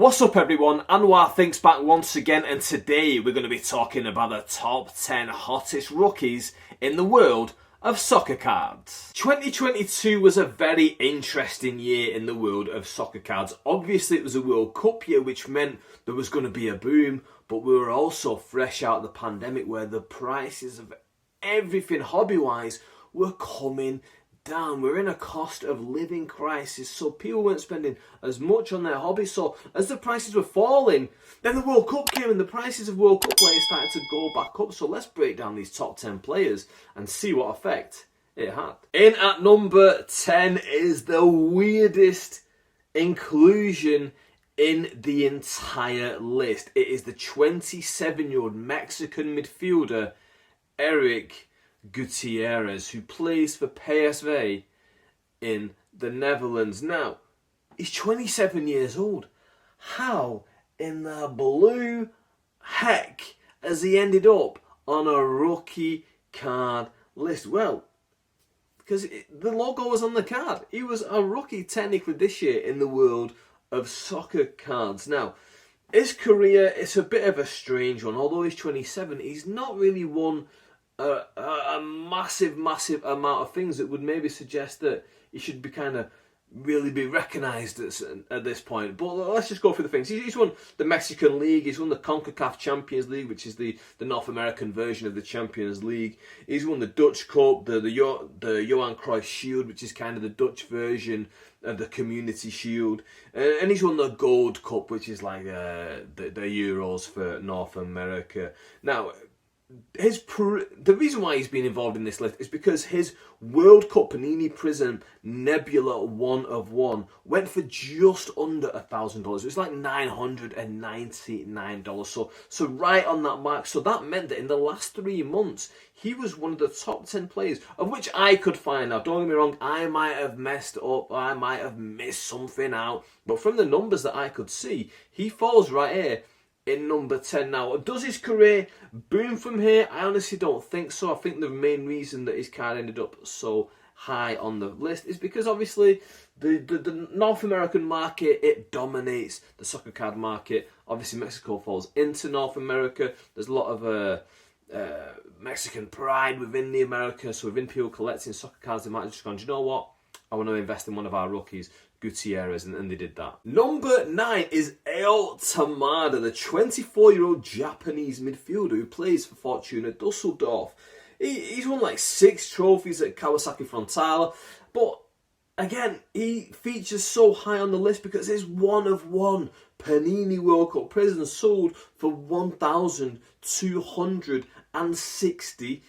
What's up everyone, Anwar Thinks back once again, and today we're going to be talking about the top 10 hottest rookies in the world of soccer cards. 2022 was a very interesting year in the world of soccer cards. Obviously it was a World Cup year, which meant there was going to be a boom, but we were also fresh out of the pandemic where the prices of everything hobby-wise were coming down. We're in a cost of living crisis, so people weren't spending as much on their hobbies. So as the prices were falling, then the World Cup came and the prices of World Cup players started to go back up. So let's break down these top 10 players and see what effect it had. In at number 10 is the weirdest inclusion in the entire list. It is the 27-year-old Mexican midfielder Eric Gutierrez, who plays for PSV in the Netherlands. Now, he's 27 years old. How in the blue heck has he ended up on a rookie card list? Well, because the logo was on the card. He was a rookie technically this year in the world of soccer cards. Now, his career is a bit of a strange one. Although he's 27, he's not really won a massive amount of things that would maybe suggest that he should be kind of really be recognised at this point. But let's just go through the things. He's won the Mexican League, he's won the CONCACAF Champions League, which is the North American version of the Champions League. He's won the Dutch Cup, the Johan Cruyff Shield, which is kind of the Dutch version of the Community Shield. And he's won the Gold Cup, which is like the Euros for North America. Now, the reason why he's been involved in this list is because his World Cup Panini Prism Nebula 1 of 1 went for just under $1,000. It was like $999. So right on that mark. So that meant that in the last 3 months, he was one of the top 10 players, of which I could find. Now, don't get me wrong, I might have messed up, I might have missed something out, but from the numbers that I could see, he falls right here in number 10. Now, does his career boom from here? I honestly don't think so. I think the main reason that his card ended up so high on the list is because obviously the North American market, it dominates the soccer card market. Obviously Mexico falls into North America. There's a lot of Mexican pride within the America, so within people collecting soccer cards, they might have just gone, do you know what, I want to invest in one of our rookies, Gutierrez, and they did that. Number 9 is El Tamada, the 24-year-old Japanese midfielder who plays for Fortuna Dusseldorf. He's won like 6 trophies at Kawasaki Frontale, but again, he features so high on the list because his 1 of 1 Panini World Cup Prism sold for $1,260.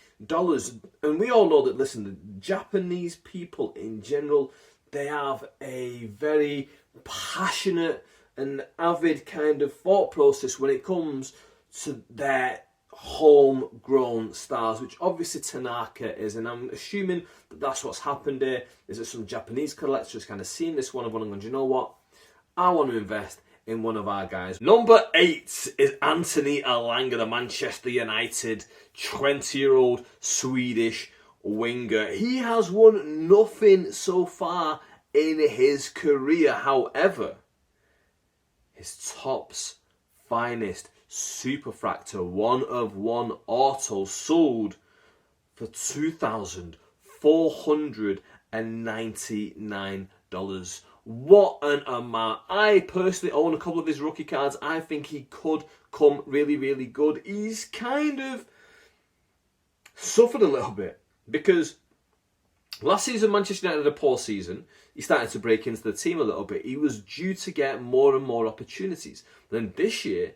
And we all know that, listen, the Japanese people in general, they have a very passionate and avid kind of thought process when it comes to their homegrown stars, which obviously Tanaka is, and I'm assuming that that's what's happened here, is that some Japanese collectors kind of seen this one of one and gone, do you know what, I want to invest in one of our guys. Number 8 is Anthony Elanga, the Manchester United 20-year-old Swedish winger. He has won nothing so far in his career. However, his top's finest Superfractor 1 of 1 auto sold for $2,499. What an amount. I personally own a couple of his rookie cards. I think he could come really good. He's kind of suffered a little bit because last season Manchester United had a poor season. He started to break into the team a little bit. He was due to get more and more opportunities. Then this year,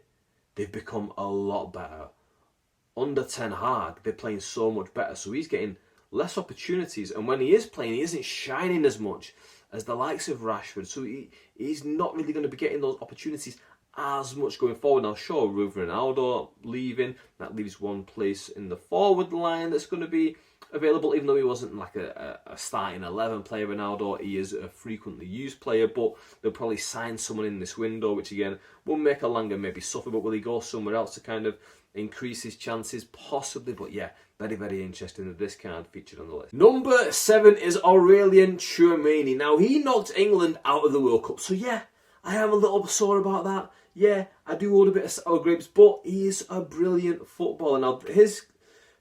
they've become a lot better. Under Ten Hag, they're playing so much better. So he's getting less opportunities. And when he is playing, he isn't shining as much as the likes of Rashford. So he's not really going to be getting those opportunities as much going forward. Now, sure, with Ronaldo leaving, that leaves one place in the forward line that's going to be available, even though he wasn't like a starting 11 player. Ronaldo, he is a frequently used player, but they'll probably sign someone in this window, which again will make Elanga maybe suffer. But will he go somewhere else to kind of increase his chances? Possibly, but yeah, very interesting that this card featured on the list. Number 7 is Aurelien Tchouameni. Now, he knocked England out of the World Cup, so yeah, I am a little sore about that. Yeah, I do own a bit of sour grapes, but he is a brilliant footballer. Now, his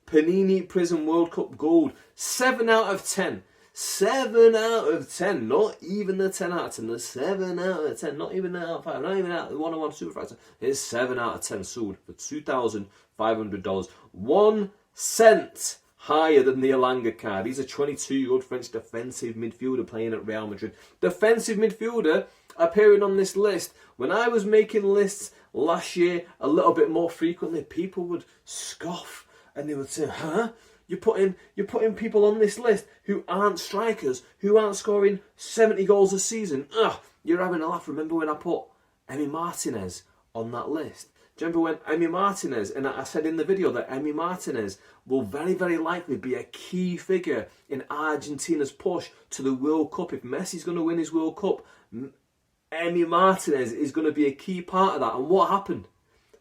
Panini Prism World Cup gold, 7 out of 10. 7 out of 10, not even the 10 out of 10, the 7 out of 10, not even the out of 5, not even out of the 101 Superfractor. It's 7 out of 10 sold for $2,500. 1 cent higher than the Elanga card. He's a 22-year-old French defensive midfielder playing at Real Madrid. Defensive midfielder appearing on this list. When I was making lists last year a little bit more frequently, people would scoff and they would say, huh? You're putting people on this list who aren't strikers, who aren't scoring 70 goals a season. Ugh, you're having a laugh. Remember when I put Emi Martinez on that list? Do you remember when Emi Martinez, and I said in the video that Emi Martinez will very, very likely be a key figure in Argentina's push to the World Cup. If Messi's going to win his World Cup, Emi Martinez is going to be a key part of that. And what happened?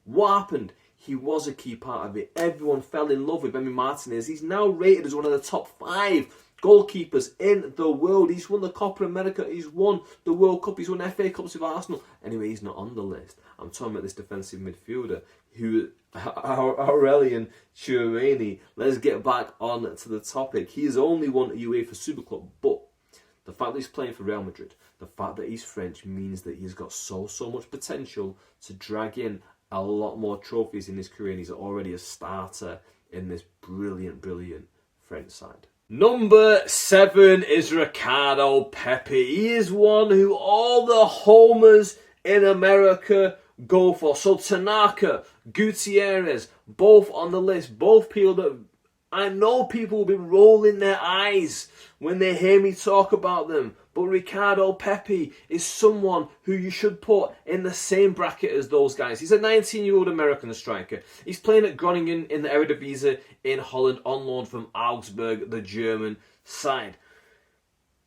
What happened? He was a key part of it. Everyone fell in love with Emi Martinez. He's now rated as one of the top 5 goalkeepers in the world. He's won the Copa America. He's won the World Cup. He's won FA Cups with Arsenal. Anyway, he's not on the list. I'm talking about this defensive midfielder, who Aurelian Tchouameni. Let's get back on to the topic. He has only won a UEFA Super Club, but the fact that he's playing for Real Madrid, the fact that he's French, means that he's got so much potential to drag in a lot more trophies in his career, and he's already a starter in this brilliant French side. Number 7 is Ricardo Pepi. He is one who all the homers in America go for. So Tanaka, Gutierrez, both on the list, both people that I know people will be rolling their eyes when they hear me talk about them. But Ricardo Pepi is someone who you should put in the same bracket as those guys. He's a 19-year-old American striker. He's playing at Groningen in the Eredivisie in Holland on loan from Augsburg, the German side.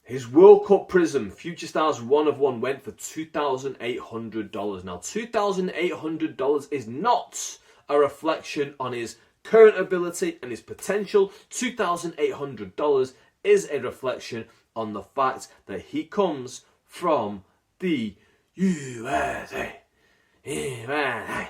His World Cup Prism, Future Stars 1 of 1, went for $2,800. Now, $2,800 is not a reflection on his current ability and his potential. $2,800 is a reflection on the fact that he comes from the USA. USA.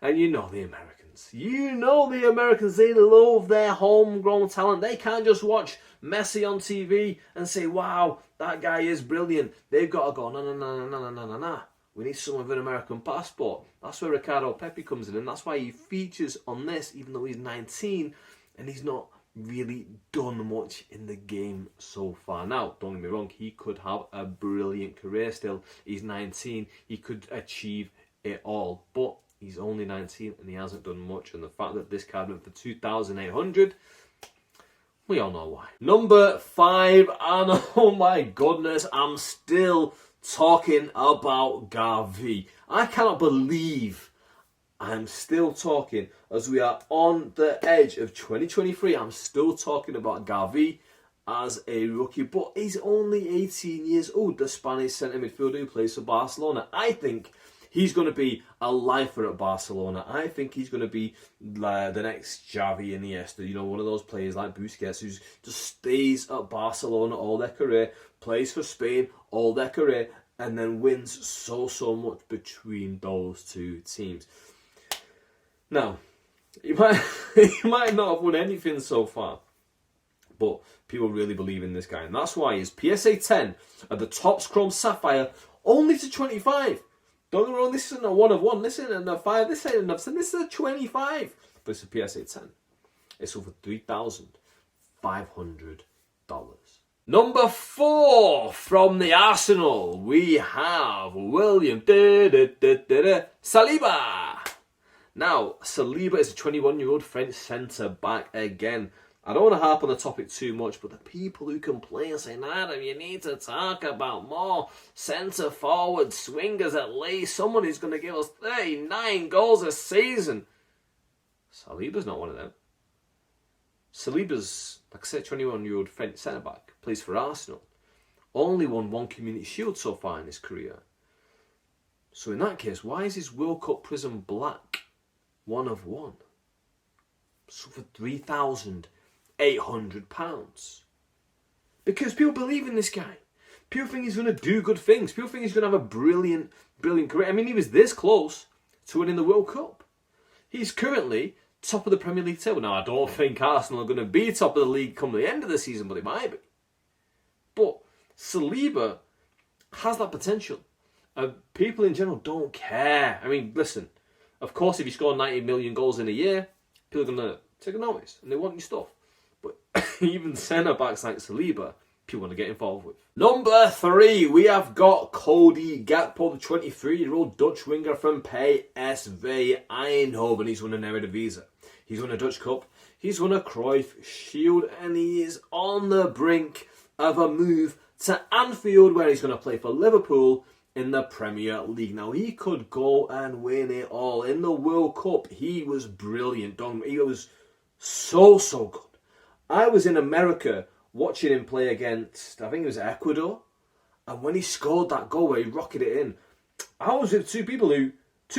And you know the Americans. You know the Americans. They love their homegrown talent. They can't just watch Messi on TV and say, wow, that guy is brilliant. They've got to go, no. We need someone with an American passport. That's where Ricardo Pepi comes in, and that's why he features on this, even though he's 19 and he's not really done much in the game so far. Now, don't get me wrong, he could have a brilliant career still. He's 19, he could achieve it all, but he's only 19 and he hasn't done much, and the fact that this card went for $2,800, we all know why. Number 5, and oh my goodness, I'm still talking about Gavi. I cannot believe I'm still talking, as we are on the edge of 2023, I'm still talking about Gavi as a rookie, but he's only 18 years old, the Spanish centre midfielder who plays for Barcelona. I think he's going to be a lifer at Barcelona. I think he's going to be the next Xavi, Iniesta, you know, one of those players like Busquets who just stays at Barcelona all their career, plays for Spain all their career, and then wins so much between those two teams. Now, he might not have won anything so far, but people really believe in this guy, and that's why his PSA 10 at the Topps Chrome Sapphire only to 25. Don't get me wrong, this isn't a 1 of 1, this isn't a 5, this ain't enough, this is a 25. But it's a PSA 10. It's over $3,500. Number 4 from the Arsenal, we have William Saliba. Now, Saliba is a 21-year-old French centre-back again. I don't want to harp on the topic too much, but the people who complain say, Adam, you need to talk about more centre-forward swingers at least. Someone who's going to give us 39 goals a season. Saliba's not one of them. Saliba's, like I said, 21-year-old French centre-back, plays for Arsenal. Only won 1 Community Shield so far in his career. So in that case, why is his World Cup Prism black 1 of 1? So for £3,800. Because people believe in this guy. People think he's going to do good things. People think he's going to have a brilliant career. I mean, he was this close to winning the World Cup. He's currently top of the Premier League table. Now, I don't think Arsenal are going to be top of the league come the end of the season, but they might be. But Saliba has that potential. People in general don't care. I mean, listen, of course, if you score 90 million goals in a year, people are going to take a notice and they want your stuff. But even centre-backs like Saliba, people want to get involved with. Number 3, we have got Cody Gakpo, the 23-year-old Dutch winger from PSV Eindhoven. He's won an Eredivisie. He's won a Dutch Cup. He's won a Cruyff Shield. And he is on the brink of a move to Anfield, where he's going to play for Liverpool in the Premier League. Now, he could go and win it all. In the World Cup, he was brilliant. He was so good. I was in America watching him play against, I think it was Ecuador. And when he scored that goal where he rocketed it in, I was with two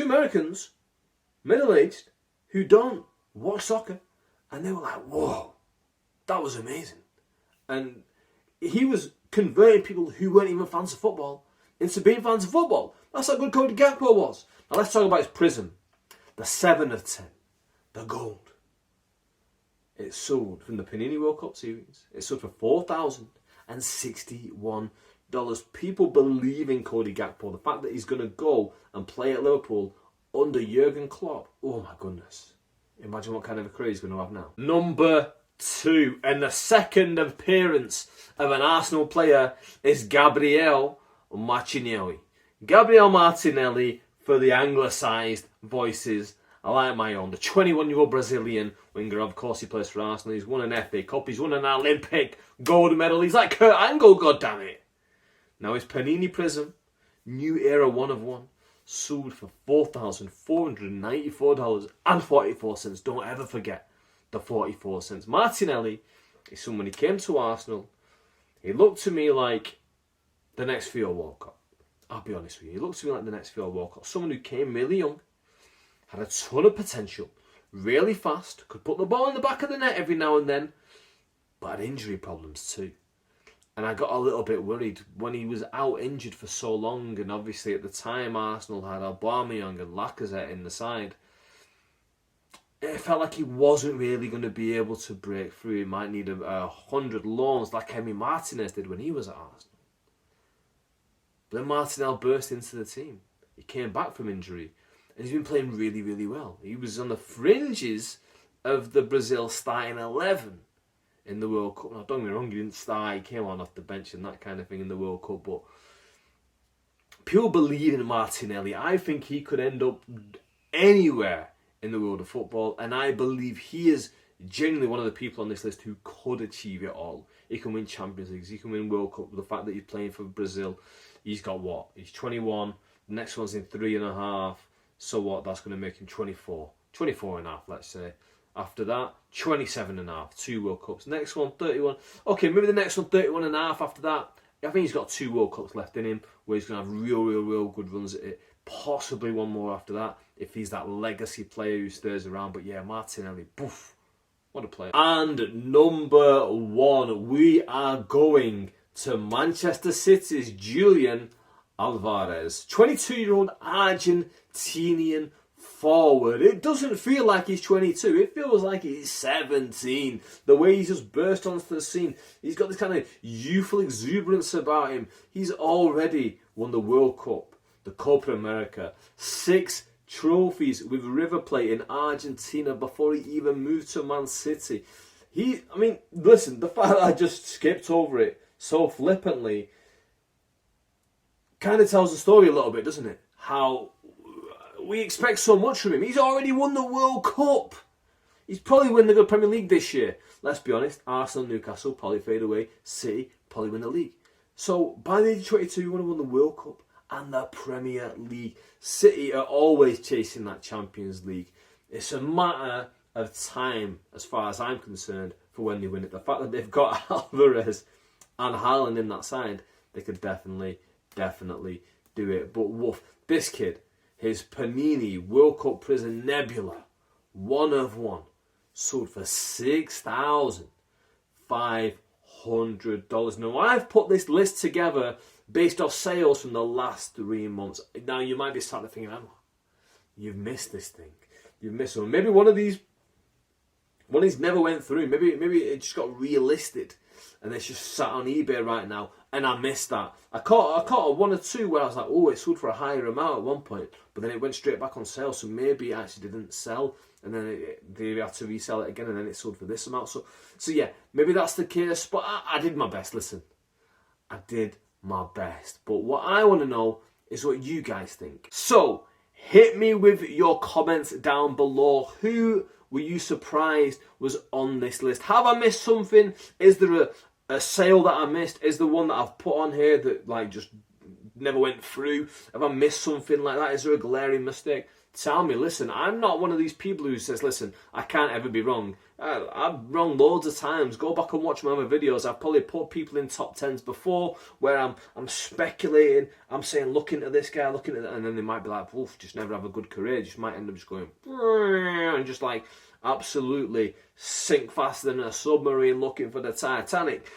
Americans, middle-aged, who don't watch soccer. And they were like, whoa, that was amazing. And he was converting people who weren't even fans of football into being fans of football. That's how good Cody Gakpo was. Now let's talk about his prism. The 7 of 10. The gold. It sold from the Panini World Cup Series. It sold for $4,061. People believe in Cody Gakpo. The fact that he's going to go and play at Liverpool under Jurgen Klopp. Oh my goodness. Imagine what kind of a career he's going to have now. Number 2. And the second appearance of an Arsenal player is Gabriel Martinelli. Gabriel Martinelli for the anglicised voices. I like my own. The 21-year-old Brazilian winger, of course, he plays for Arsenal. He's won an FA Cup. He's won an Olympic gold medal. He's like Kurt Angle, goddammit. Now his Panini Prism, New Era 1 of 1, sold for $4,494.44. Don't ever forget the 44 cents. Martinelli is someone, he came to Arsenal. He looked to me like the next Theo Walcott. I'll be honest with you. He looked to me like the next Theo Walcott. Someone who came really young, had a ton of potential, really fast, could put the ball in the back of the net every now and then, but had injury problems too. And I got a little bit worried when he was out injured for so long, and obviously at the time Arsenal had Aubameyang and Lacazette in the side. It felt like he wasn't really going to be able to break through. He might need 100 loans like Emi Martinez did when he was at Arsenal. But then Martinelli burst into the team. He came back from injury. And he's been playing really, really well. He was on the fringes of the Brazil starting 11 in the World Cup. Now, don't get me wrong, he didn't start. He came on off the bench and that kind of thing in the World Cup. But people believe in Martinelli. I think he could end up anywhere in the world of football. And I believe he is genuinely one of the people on this list who could achieve it all. He can win Champions Leagues. He can win World Cup. The fact that he's playing for Brazil, he's got what? He's 21. The next one's in 3.5. So what? That's going to make him 24. 24 and a half, let's say. After that, 27 and a half. 2 World Cups. Next one, 31. Okay, maybe the next one, 31 and a half after that. I think he's got 2 World Cups left in him where he's going to have real good runs at it. Possibly one more after that if he's that legacy player who stays around. But yeah, Martinelli, poof. What a player. And number 1, we are going to Manchester City's Julian Alvarez. 22-year-old Argentinian forward. It doesn't feel like he's 22. It feels like he's 17. The way he's just burst onto the scene. He's got this kind of youthful exuberance about him. He's already won the World Cup, the Copa America, 6 trophies with River Plate in Argentina before he even moved to Man City. Listen, the fact that I just skipped over it so flippantly kind of tells the story a little bit, doesn't it? How we expect so much from him. He's already won the World Cup. He's probably win the Premier League this year. Let's be honest, Arsenal, Newcastle probably fade away. City probably win the league. So by the age of 22, you want to win the World Cup and the Premier League. City are always chasing that Champions League. It's a matter of time, as far as I'm concerned, for when they win it. The fact that they've got Alvarez and Haaland in that side, they could definitely do it. But woof, this kid, his Panini World Cup Prison Nebula, 1 of 1, sold for $6,500. $100. Now, I've put this list together based off sales from the last 3 months. Now, you might be starting to think, you've missed this thing. You've missed one. Maybe one of these never went through. Maybe it just got relisted and it's just sat on eBay right now, and I missed that. I caught one or two where I was like, oh, it sold for a higher amount at one point, but then it went straight back on sale, so maybe it actually didn't sell, and then they had to resell it again, and then it sold for this amount. So yeah, maybe that's the case, but I did my best. Listen, I did my best. But what I want to know is what you guys think. So hit me with your comments down below. Who were you surprised was on this list? Have I missed something? Is there a sale that I missed? Is there one that I've put on here that like just never went through? Have I missed something like that? Is there a glaring mistake? Tell me. Listen, I'm not one of these people who says, listen, I can't ever be wrong. I'm wrong loads of times. Go back and watch my other videos. I've probably put people in top 10s before where I'm speculating. I'm saying, look into this guy, looking at that, and then they might be like, oof, just never have a good career. Just might end up just going and just like absolutely sink faster than a submarine looking for the Titanic.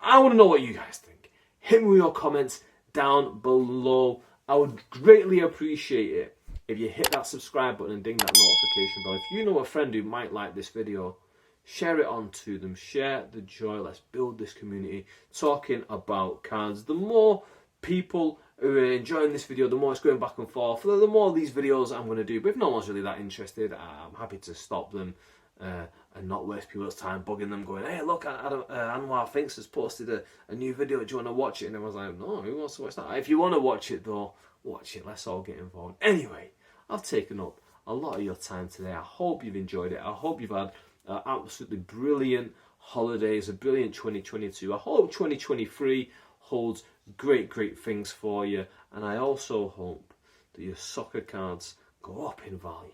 I want to know what you guys think. Hit me with your comments down below. I would greatly appreciate it if you hit that subscribe button and ding that notification bell. If you know a friend who might like this video, share it on to them. Share the joy. Let's build this community talking about cards. The more people who are enjoying this video, the more it's going back and forth, the more of these videos I'm going to do. But if no one's really that interested, I'm happy to stop them and not waste people's time bugging them, going, hey, look, Anwar Thinks has posted a new video. Do you want to watch it? And everyone's like, no, who wants to watch that? If you want to watch it, though, watch it. Let's all get involved. Anyway, I've taken up a lot of your time today. I hope you've enjoyed it. I hope you've had absolutely brilliant holidays, a brilliant 2022. I hope 2023 holds great things for you. And I also hope that your soccer cards go up in value.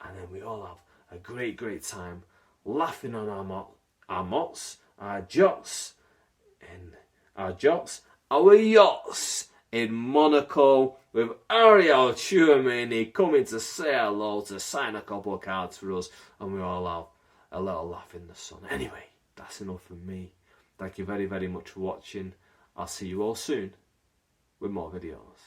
And then we all have a great time laughing on our yachts in Monaco with Ariel Chouameni coming to say hello, to sign a couple of cards for us, and we all have a little laugh in the sun. Anyway, that's enough from me. Thank you very much for watching. I'll see you all soon with more videos.